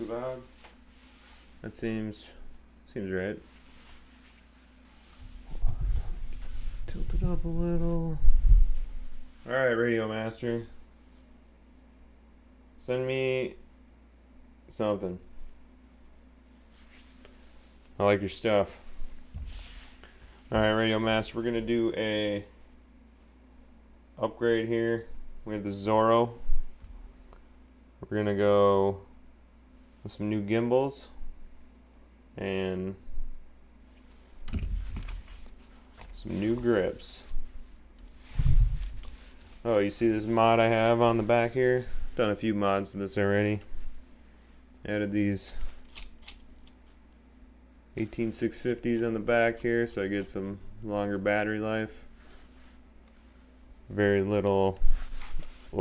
too loud. That seems right. Get this tilted up a little. Alright, Radiomaster. Send me something. I like your stuff. Alright, Radiomaster, we're gonna do a upgrade here. We have the Zorro. We're gonna go with some new gimbals and some new grips. Oh, you see this mod I have on the back here? Done a few mods to this already. Added these 18650s on the back here so I get some longer battery life. Very little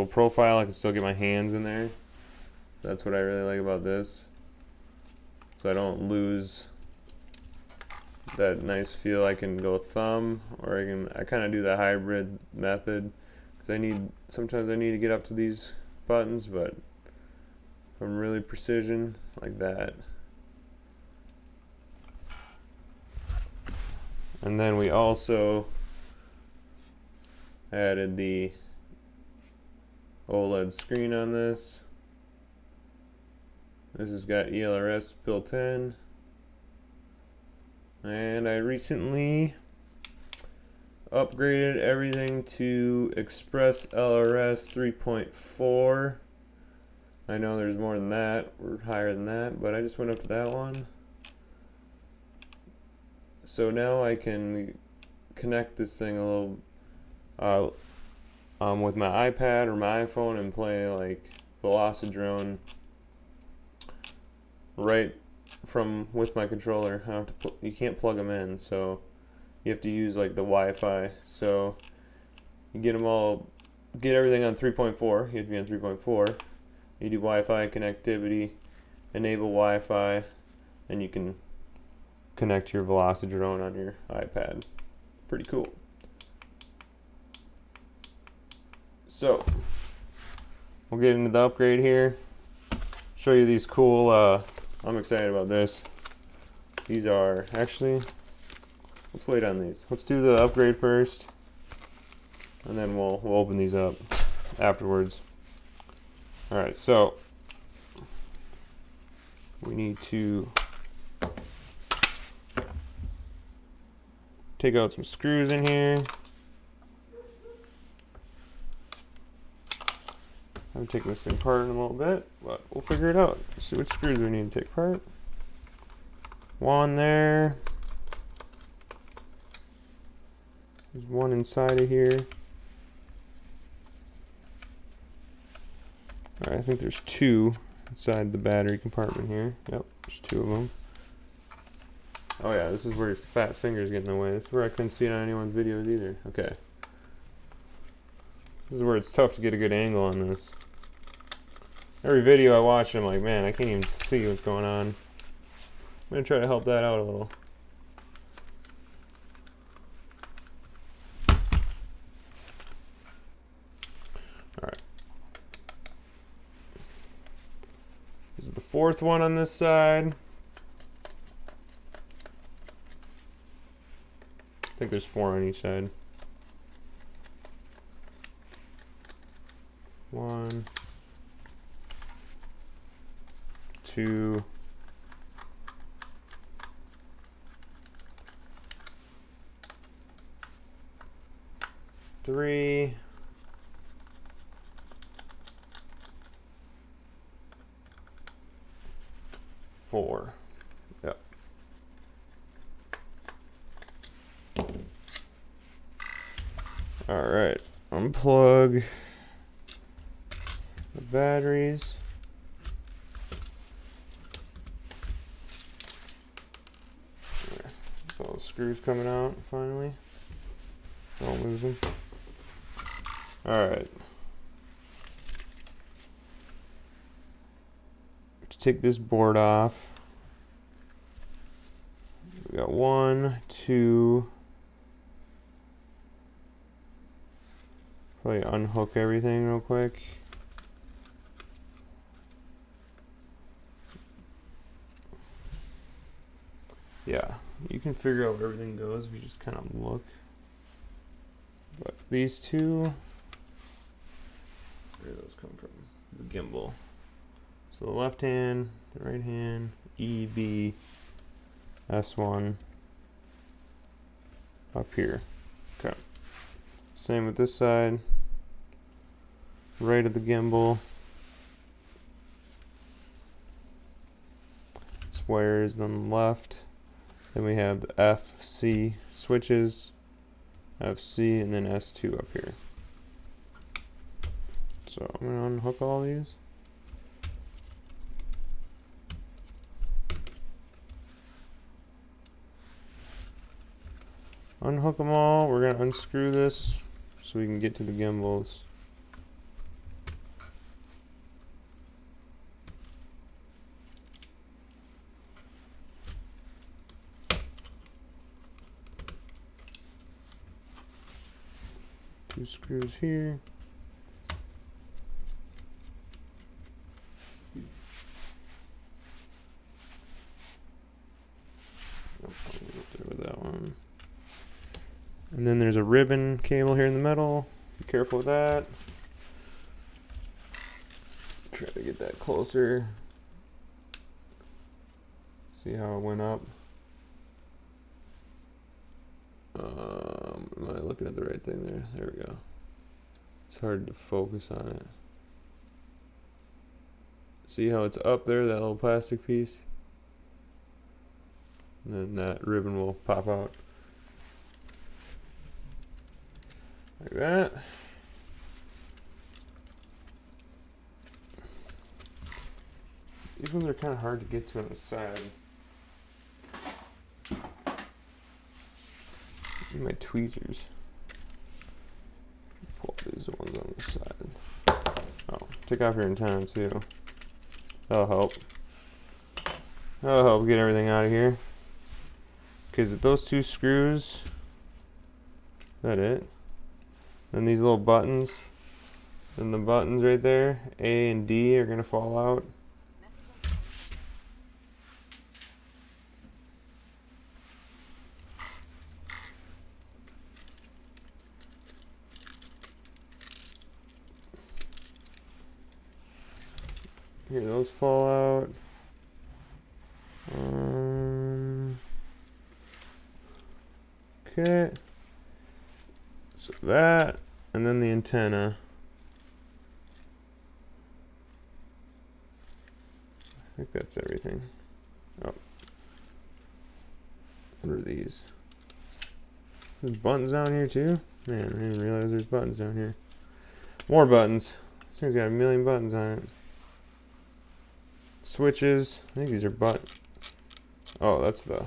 profile. I can still get my hands in there. That's what I really like about this. So I don't lose that nice feel. I can go thumb, or I kind of do the hybrid method because sometimes I need to get up to these buttons, but from really precision like that. And then we also added the OLED screen on this. This has got ELRS built in. And I recently upgraded everything to Express LRS 3.4. I know there's more than that, or higher than that, but I just went up to that one. So now I can connect this thing a little with my iPad or my iPhone and play like Velocidrone right from with my controller. You can't plug them in, so you have to use like the Wi-Fi. So you get everything on 3.4. You have to be on 3.4. You do Wi-Fi connectivity, enable Wi-Fi, and you can connect your Velocidrone on your iPad. Pretty cool. So we'll get into the upgrade here. Show you these cool. I'm excited about this. These are actually. Let's wait on these. Let's do the upgrade first, and then we'll open these up afterwards. All right, so we need to take out some screws in here. I'm taking this thing apart in a little bit, but we'll figure it out. Let's see which screws we need to take apart. One there. There's one inside of here. Alright, I think there's two inside the battery compartment here. Yep, there's two of them. Oh yeah, this is where your fat fingers get in the way. This is where I couldn't see it on anyone's videos either. Okay. This is where it's tough to get a good angle on this. Every video I watch, I'm like, man, I can't even see what's going on. I'm going to try to help that out a little. Alright. This is the fourth one on this side. I think there's four on each side. 1, 2, 3, 4. Yep. All right, unplug the batteries. All the screws coming out finally. Don't lose them. All right. To take this board off, we got 1, 2. Probably unhook everything real quick. yeah, you can figure out where everything goes if you just kind of look. But these two, where do those come from? The gimbal. So the left hand, the right hand, E, B, S1 up here. Okay. Same with this side. Right of the gimbal. Squares on the left. Then we have the F, C switches. FC and then S2 up here. So I'm going to unhook all these. Unhook them all. We're going to unscrew this so we can get to the gimbals. Two screws here. With that one. And then there's a ribbon cable here in the middle. Be careful with that. Try to get that closer. See how it went up. Am I looking at the right thing there? There we go. It's hard to focus on it. See how it's up there, that little plastic piece? And then that ribbon will pop out. Like that. These ones are kind of hard to get to on the side. My tweezers. Pull these ones on the side. Oh, take off your antenna too. That'll help. That'll help get everything out of here. Because with those two screws, is that it? Then these little buttons, then the buttons right there, A and D, are gonna fall out. Here, those fall out. Okay. So that, and then the antenna. I think that's everything. Oh. What are these? There's buttons down here too? Man, I didn't realize there's buttons down here. More buttons. This thing's got a million buttons on it. Switches. I think these are oh, that's the...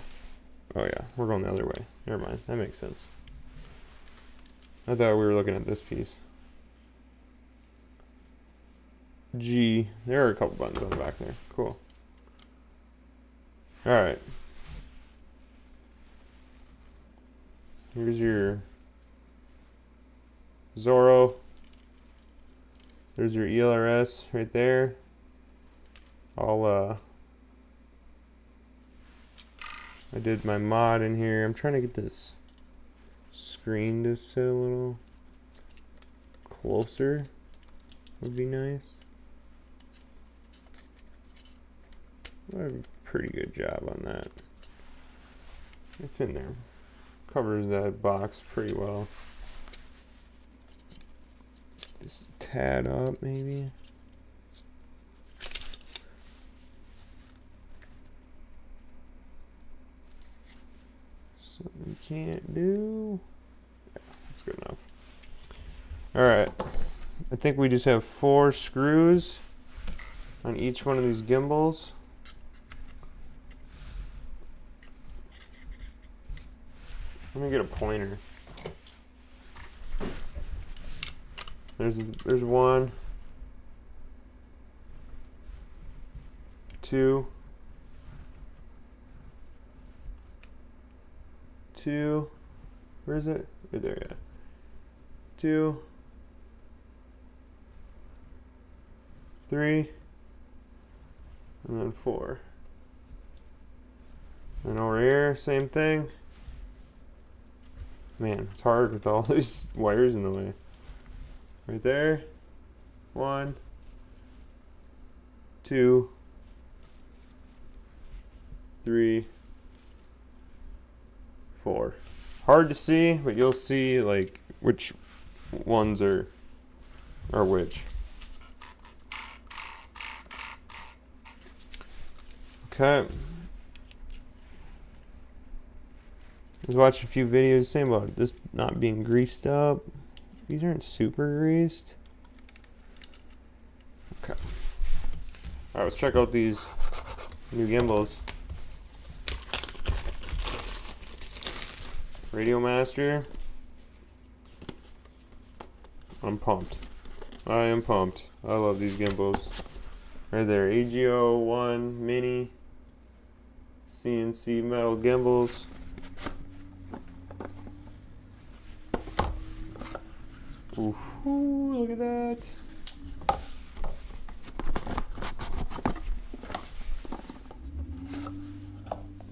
Oh yeah, we're going the other way. Never mind. That makes sense. I thought we were looking at this piece. G. There are a couple buttons on the back there. Cool. Alright. Here's your Zorro. There's your ELRS right there. I did my mod in here. I'm trying to get this screen to sit a little closer. Would be nice. I have a pretty good job on that. It's in there. Covers that box pretty well. This tad up maybe. Something we can't do. Yeah, that's good enough. Alright. I think we just have 4 screws on each one of these gimbals. Let me get a pointer. There's 1, 2, 2. Where is it? Right there, yeah. 2, 3, and then 4. And over here, same thing. Man, it's hard with all these wires in the way. Right there. 1, 2, 3, 4. Hard to see, but you'll see like which ones are which. Okay. I was watching a few videos saying about this not being greased up. These aren't super greased. Okay. Alright, let's check out these new gimbals. Radiomaster. I'm pumped. I am pumped. I love these gimbals. Right there, AG01 mini CNC metal gimbals. Ooh, look at that.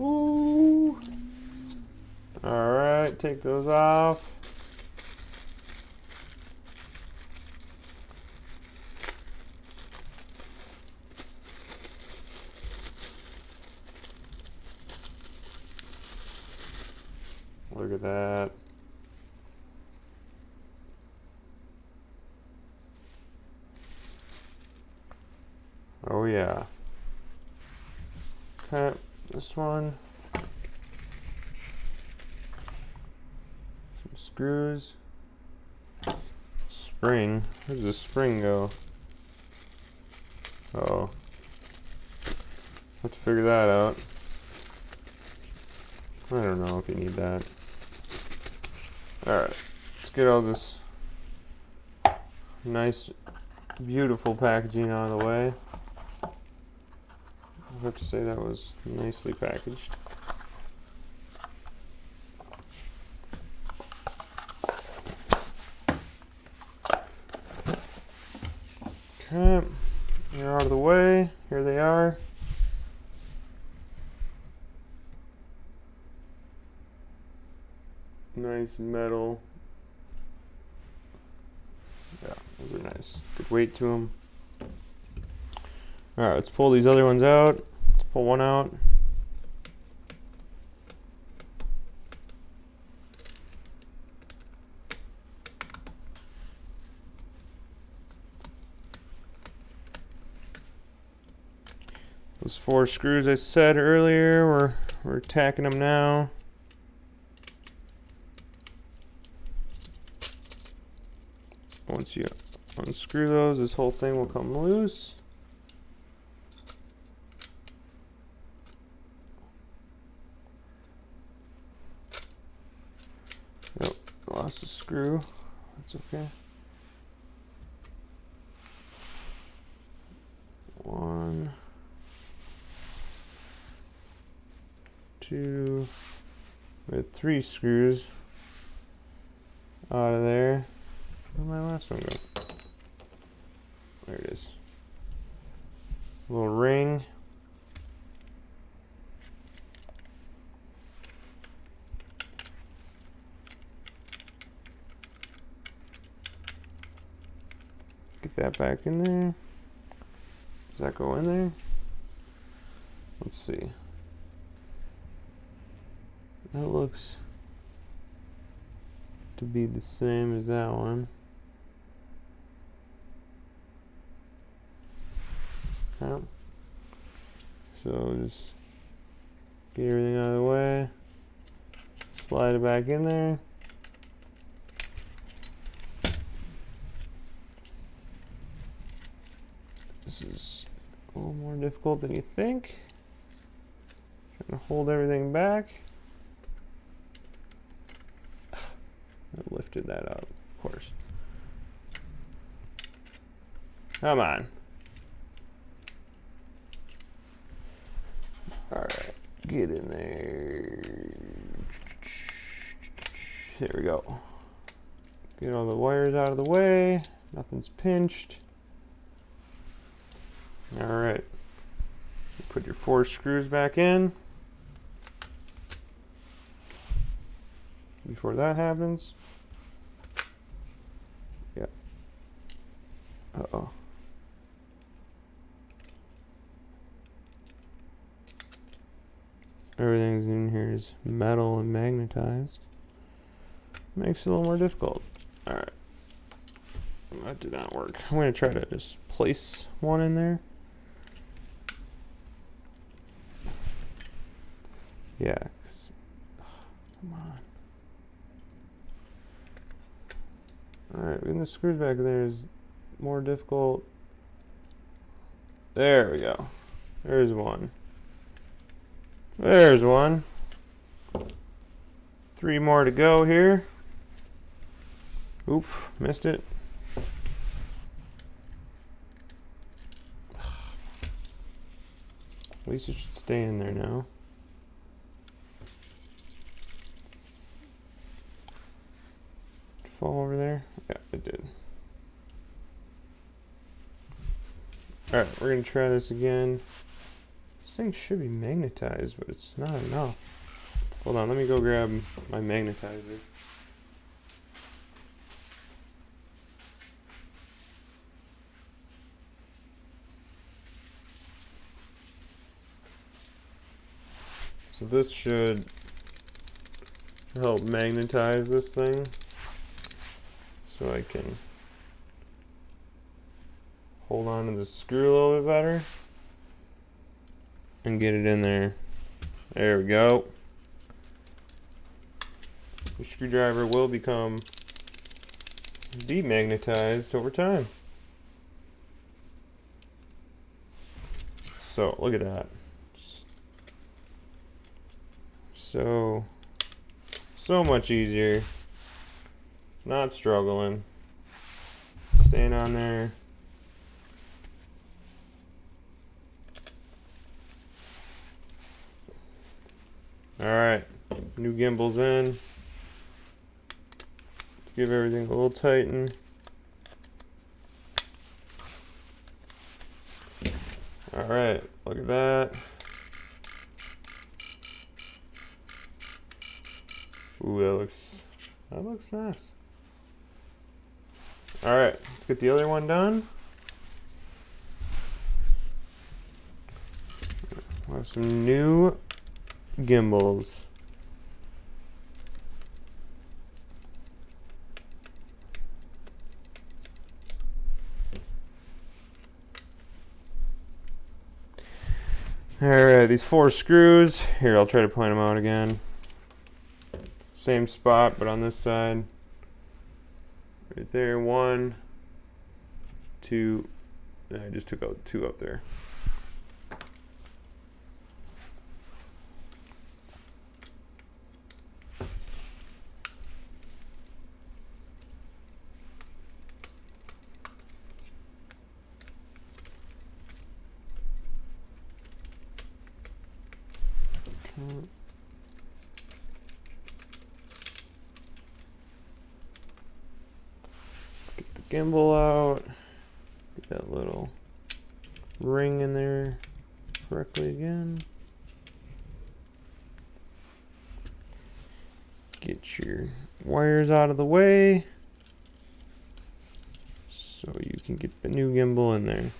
Ooh. Alright, take those off. Look at that. Oh yeah. Okay, this one. Some screws. Spring. Where's the spring go? Uh-oh. Have to figure that out. I don't know if you need that. Alright, let's get all this nice, beautiful packaging out of the way. I have to say that was nicely packaged. Okay, they're out of the way. Here they are. Nice metal. Yeah, those are nice. Good weight to them. Alright, let's pull these other ones out. Let's pull one out. Those 4 screws I said earlier, we're tacking them now. Once you unscrew those, this whole thing will come loose. Nope, lost a screw. That's okay. 1, 2, we had 3 screws out of there. Where'd my last one go? There it is. Little ring. Get that back in there. Does that go in there? Let's see. That looks to be the same as that one. Okay. So just get everything out of the way. Slide it back in there. This is a little more difficult than you think. Trying to hold everything back. I lifted that up, of course. Come on. Alright, get in there. There we go. Get all the wires out of the way. Nothing's pinched. Alright. Put your 4 screws back in. before that happens. Yeah. Uh-oh. Everything in here is metal and magnetized. Makes it a little more difficult. Alright. That did not work. I'm going to try to just place one in there. Yeah. Come on. Alright, getting the screws back in there is more difficult. There we go. There's one. There's one. 3 more to go here. Oof, missed it. At least it should stay in there now. Did it fall over there? Yeah, it did. Alright, we're going to try this again. This thing should be magnetized, but it's not enough. Hold on, let me go grab my magnetizer. So this should help magnetize this thing so I can hold on to the screw a little bit better and get it in there. There we go. The screwdriver will become demagnetized over time. So look at that. So much easier. Not struggling. Staying on there. Alright, new gimbals in. Let's give everything a little tighten. Alright, look at that. Ooh, that looks nice. Alright, let's get the other one done. We'll have some new gimbals. Alright, these 4 screws. Here, I'll try to point them out again. Same spot, but on this side. Right there, 1, 2. I just took out 2 up there. Get the gimbal out. Get that little ring in there correctly again. Get your wires out of the way so you can get the new gimbal in there.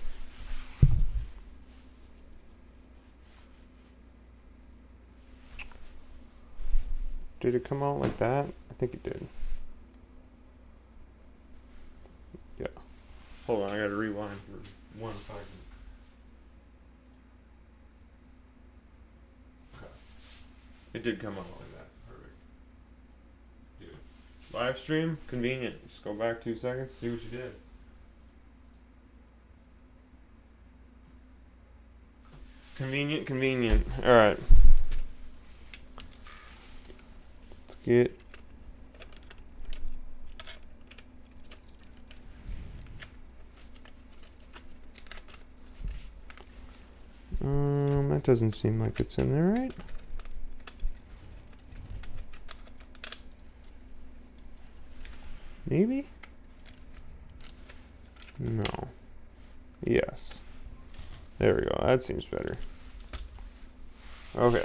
Did it come out like that? I think it did. Yeah. Hold on, I gotta rewind for 1 second. Okay. It did come out like that. Perfect. Dude. Live stream? Convenient. Just go back 2 seconds, see what you did. Convenient, convenient. Alright. Get that doesn't seem like it's in there, right? Maybe? No. Yes. There we go. That seems better. Okay.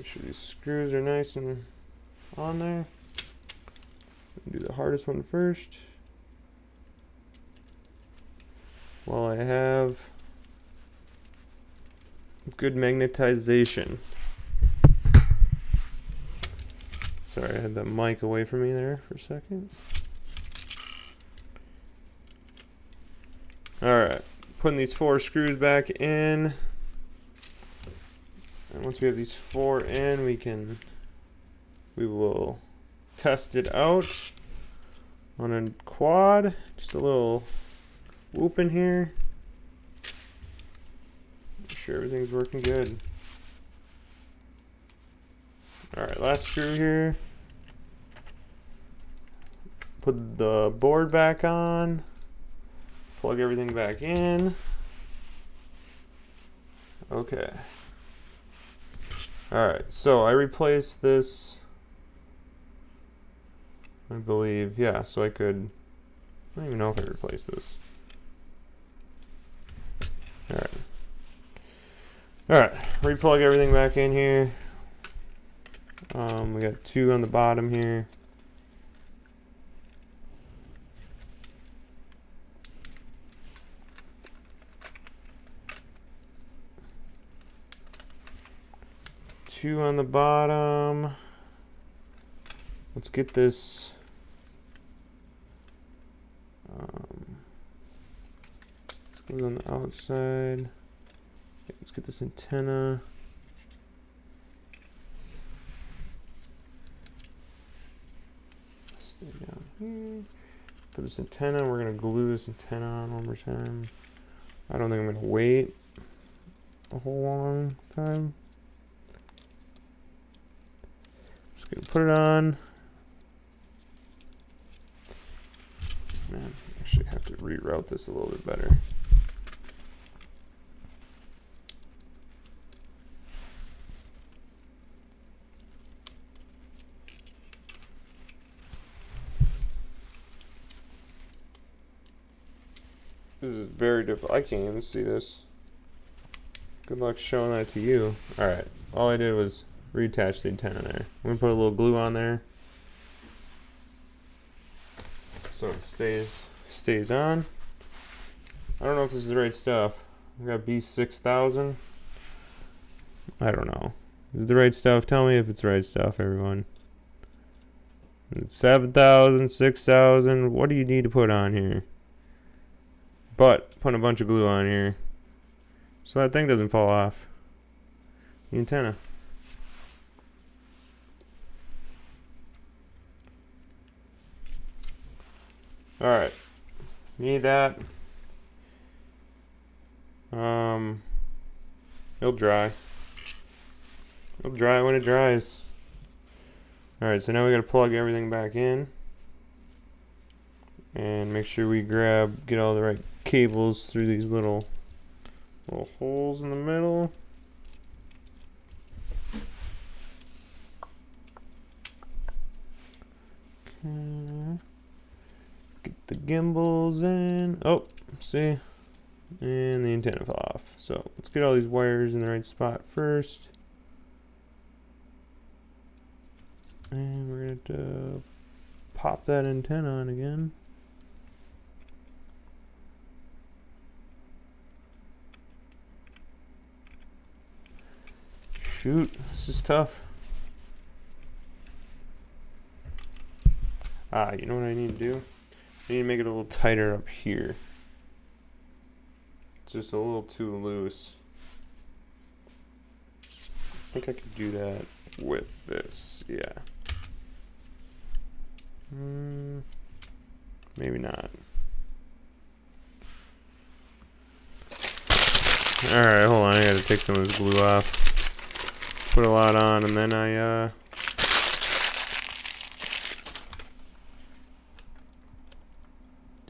Make sure these screws are nice and on there. Do the hardest one first. While I have good magnetization. Sorry, I had the mic away from me there for a second. Alright, putting these 4 screws back in. And once we have these 4 in, we will test it out on a quad. Just a little whoop in here. Make sure everything's working good. Alright, last screw here. Put the board back on. Plug everything back in. Okay. Alright, so I replaced this, I believe, yeah, so I don't even know if I replaced this. Alright, replug everything back in here. We got 2 on the bottom here. Two on the bottom. Let's get this. This goes on the outside. Okay, let's get this antenna. Stay down here. Put this antenna. We're gonna glue this antenna on one more time. I don't think I'm gonna wait a whole long time. Just gonna put it on. Man, actually have to reroute this a little bit better. This is very difficult. I can't even see this. Good luck showing that to you. Alright, all I did was reattach the antenna there. I'm gonna put a little glue on there so it stays on. I don't know if this is the right stuff. I got B6000. I don't know. Is it the right stuff? Tell me if it's the right stuff, everyone. 7,000, 6,000. What do you need to put on here? But put a bunch of glue on here so that thing doesn't fall off the antenna. Alright, need that. It'll dry. It'll dry when it dries. Alright, so now we gotta plug everything back in and make sure we get all the right cables through these little holes in the middle. Okay. Get the gimbals in. Oh, see? And the antenna fell off. So let's get all these wires in the right spot first. And we're going to pop that antenna on again. Shoot, this is tough. You know what I need to do? I need to make it a little tighter up here. It's just a little too loose. I think I could do that with this, yeah. Maybe not. Alright, hold on, I gotta take some of this glue off. Put a lot on and then I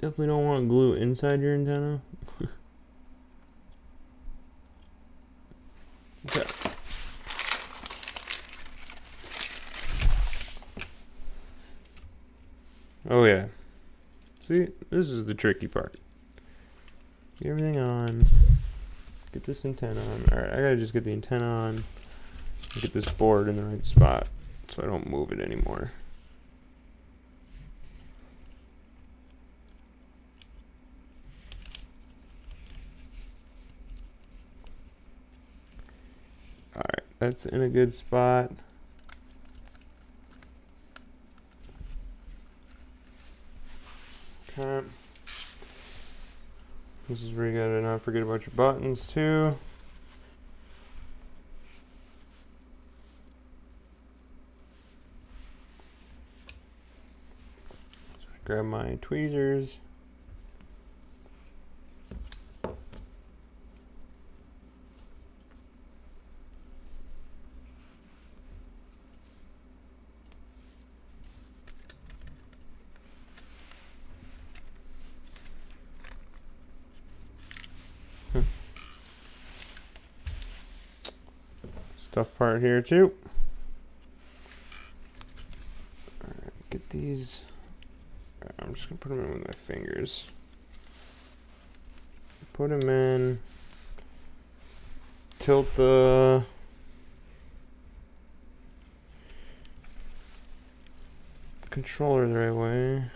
definitely don't want glue inside your antenna. Okay. Oh yeah. See, this is the tricky part. Get everything on. Get this antenna on. Alright, I gotta just get the antenna on. Get this board in the right spot so I don't move it anymore. Alright, that's in a good spot. Okay. This is where you gotta not forget about your buttons too. So I grab my tweezers. Tough part here too. Alright, get these. I'm just gonna put them in with my fingers. Put them in. Tilt the controller the right way.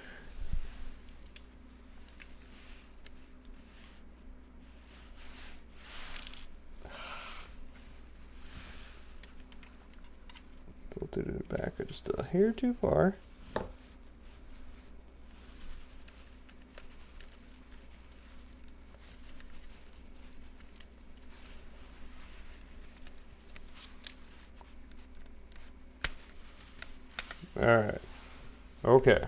Tilted it back just a hair too far. Alright. Okay.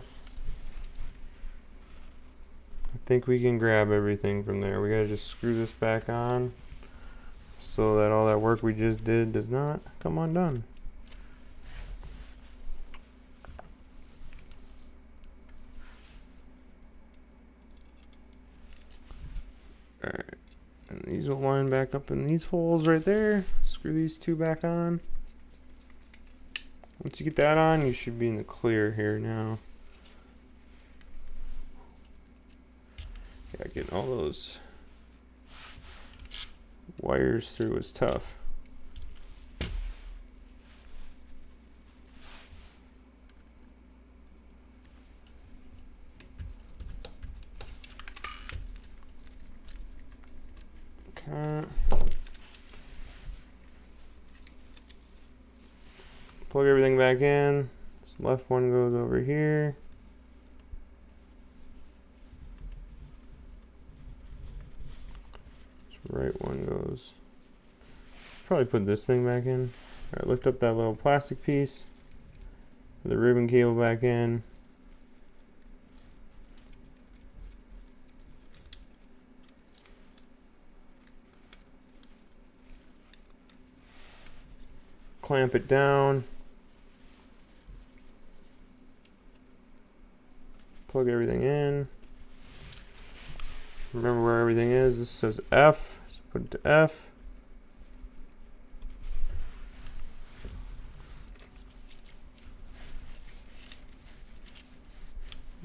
I think we can grab everything from there. We gotta just screw this back on so that all that work we just did does not come undone. Alright. And these will line back up in these holes right there. Screw these two back on. Once you get that on, you should be in the clear here now. Yeah, getting all those wires through is tough. Okay. Plug everything back in. This left one goes over here. This right one goes. Probably put this thing back in. Alright, lift up that little plastic piece. Put the ribbon cable back in. Clamp it down. Plug everything in. Remember where everything is. This says F, so put it to F.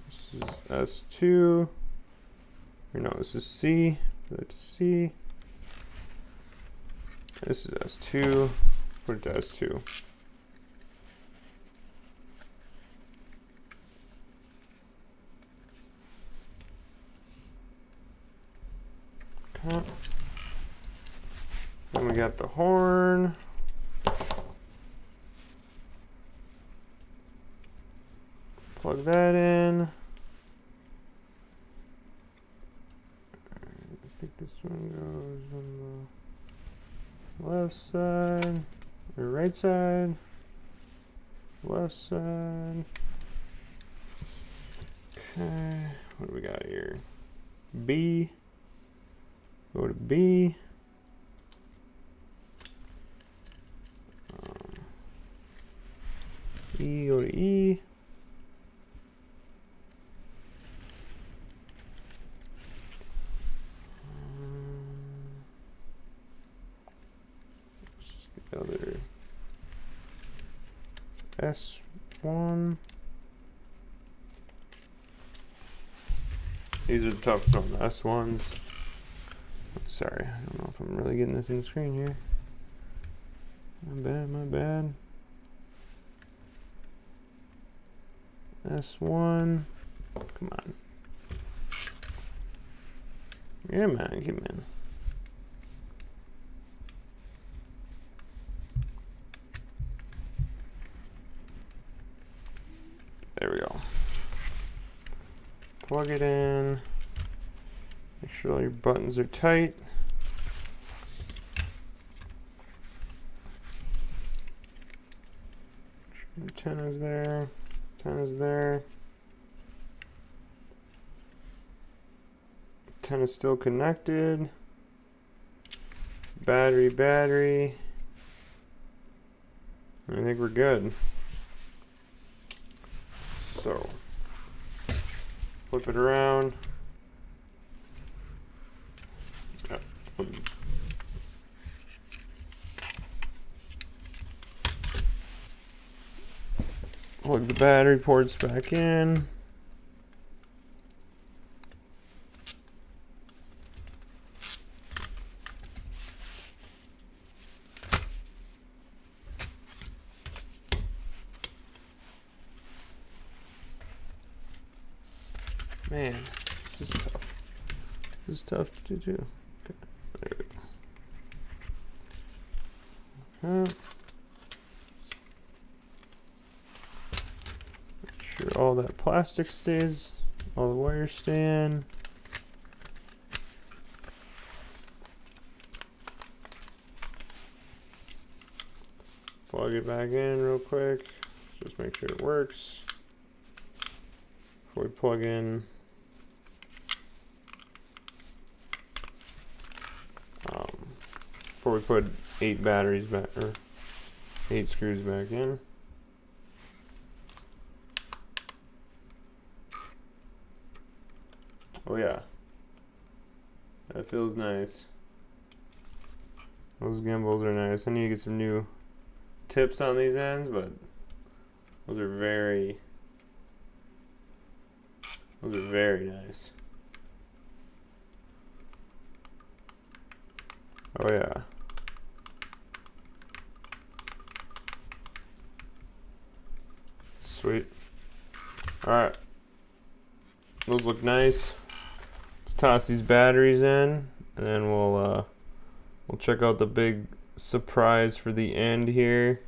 This is S2. Or no, this is C. Put it to C. This is S2. Put it to S2. Okay. Then we got the horn. Plug that in. I think this one goes on the left side, or right side, left side. Okay, what do we got here? B. Go to B. E, go to E. This is the other S1. These are the toughest on the S1s. Sorry, I don't know if I'm really getting this in the screen here. My bad, my bad. S1. Come on. Yeah, man, get in. There we go. Plug it in. Make sure all your buttons are tight. Antenna's there. Antenna's there. Antenna's still connected. Battery. I think we're good. So, flip it around. Yep. Plug the battery ports back in. Man, this is tough. This is tough to do. Okay, there we go. Okay. Make sure all that plastic stays, all the wires stay in. Plug it back in real quick. Just make sure it works. Before we plug in before we put 8 batteries back, or 8 screws back in. Oh yeah, that feels nice. Those gimbals are nice. I need to get some new tips on these ends, but those are very nice. Oh yeah. Sweet. Alright. Those look nice. Let's toss these batteries in, and then we'll check out the big surprise for the end here.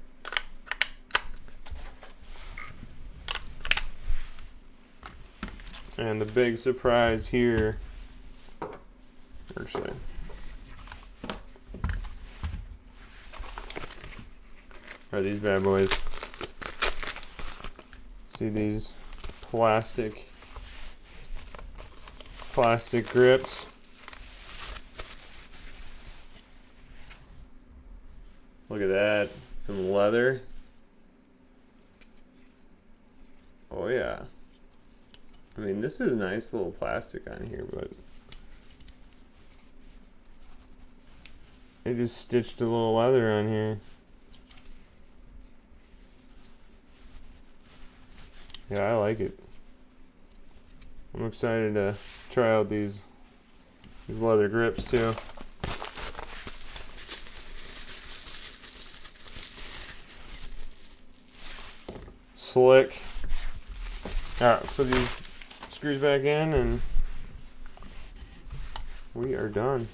And the big surprise here, actually, are these bad boys. See these plastic grips. Look at that, some leather. Oh yeah. I mean, this is nice little plastic on here, but they just stitched a little leather on here. Yeah, I like it. I'm excited to try out these leather grips too. Slick. Alright, let's put these screws back in and we are done.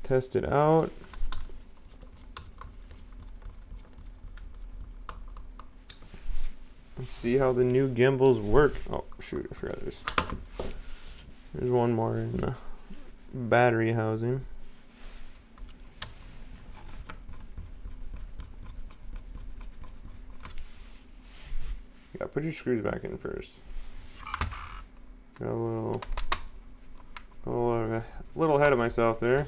Test it out. Let's see how the new gimbals work. Oh shoot, I forgot this. There's one more in the battery housing. Yeah, put your screws back in first. Got a little ahead of myself there.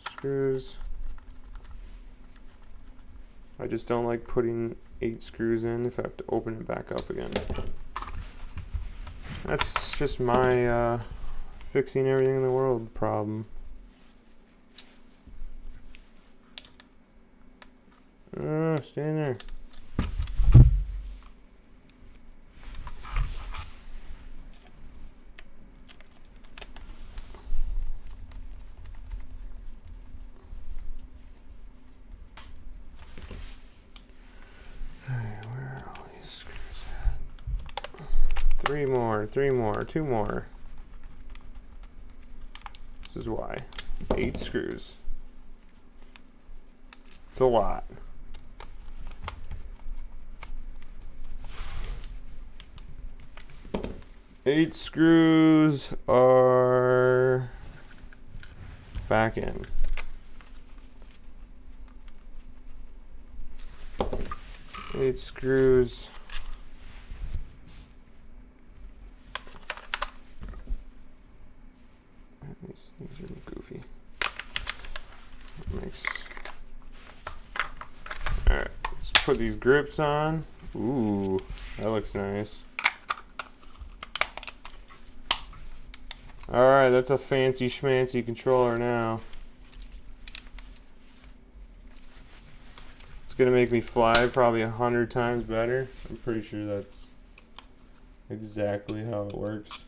Screws. I just don't like putting 8 screws in if I have to open it back up again. That's just my fixing everything in the world problem. Stay in there. 3 more, 3 more, 2 more. This is why. 8 screws. It's a lot. Eight screws are back in. Eight screws. These things are goofy. That makes. Alright, let's put these grips on. Ooh, that looks nice. Alright, that's a fancy schmancy controller now. It's gonna make me fly probably 100 times better. I'm pretty sure that's exactly how it works.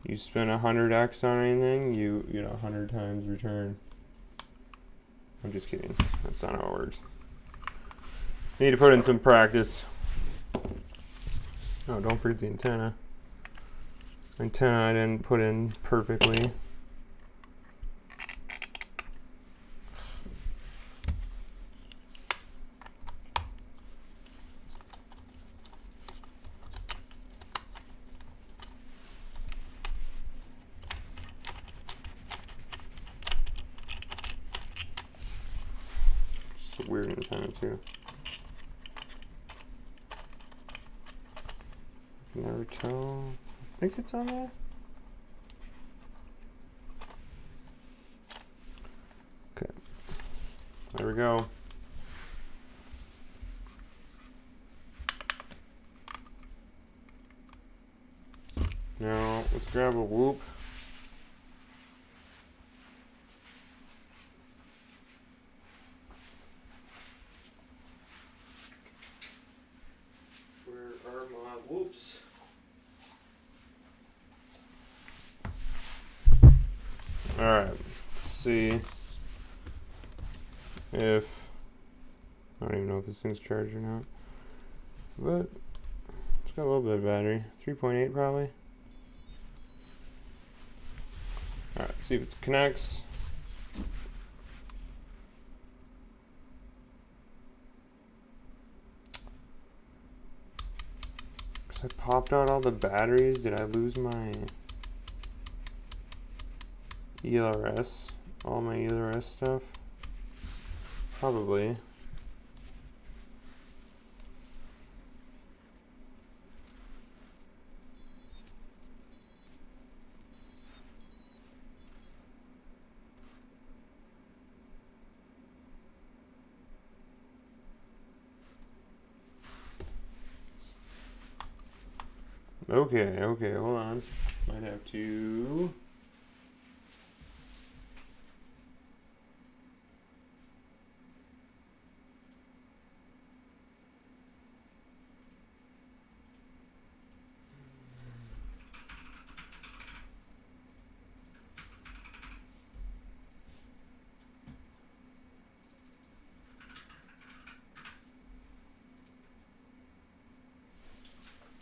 You spend 100x on anything, you get 100 times return. I'm just kidding. That's not how it works. Need to put in some practice. Oh, don't forget the antenna. Antenna I didn't put in perfectly. It's a weird antenna too. Never tell. I think it's on there. Okay. There we go. Now let's grab a whoop. Where are my whoops? Alright, let's see if, I don't even know if this thing's charged or not, but it's got a little bit of battery, 3.8 probably. Alright, let's see if it connects. Because I popped out all the batteries, did I lose my ELRS, all my ELRS stuff? Probably. Okay, hold on. Might have to.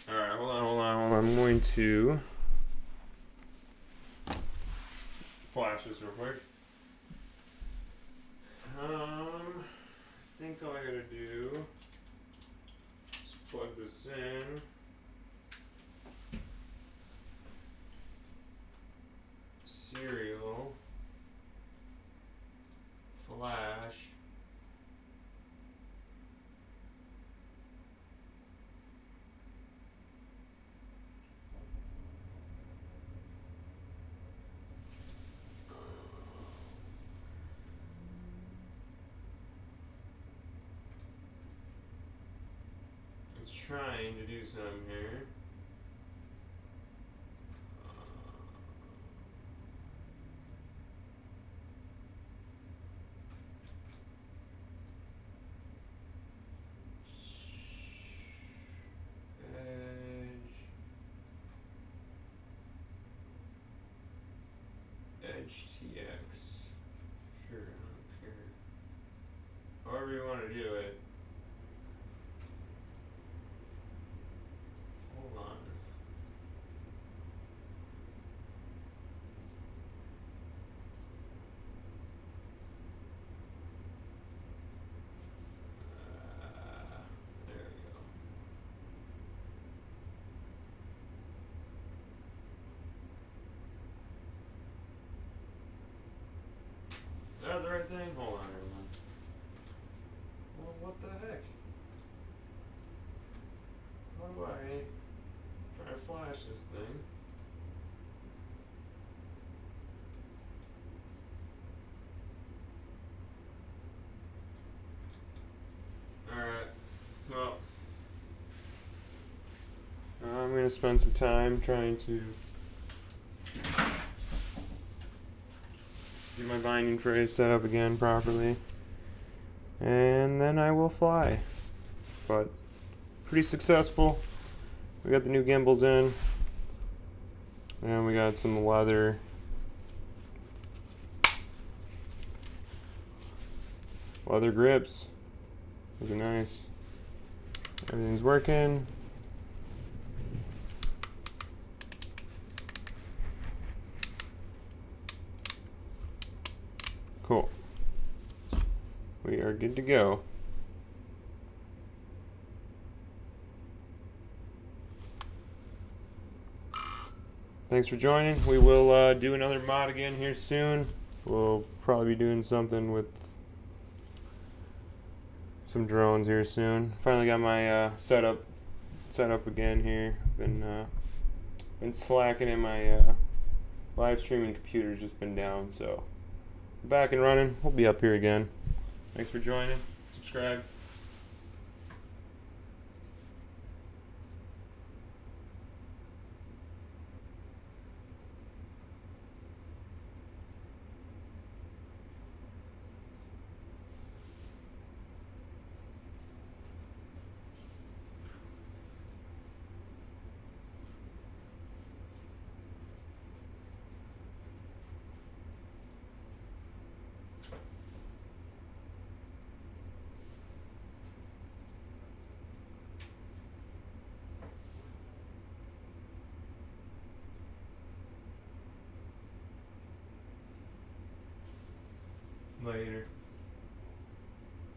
Alright, hold on. I'm going to flash this real quick. I think all I gotta do is plug this in. Serial. Flash. It's trying to do something here. Edge TX. Sure, I don't care. However you want to do it. flash this thing. Alright, well, I'm going to spend some time trying to get my binding trays set up again properly, and then I will fly. But pretty successful. We got the new gimbals in, and we got some leather grips. Looking nice. Everything's working. Cool. We are good to go. Thanks for joining. We will do another mod again here soon. We'll probably be doing something with some drones here soon. Finally got my setup again here. Been slacking in my live streaming computer's just been down, so back and running. We'll be up here again. Thanks for joining. Subscribe. Later.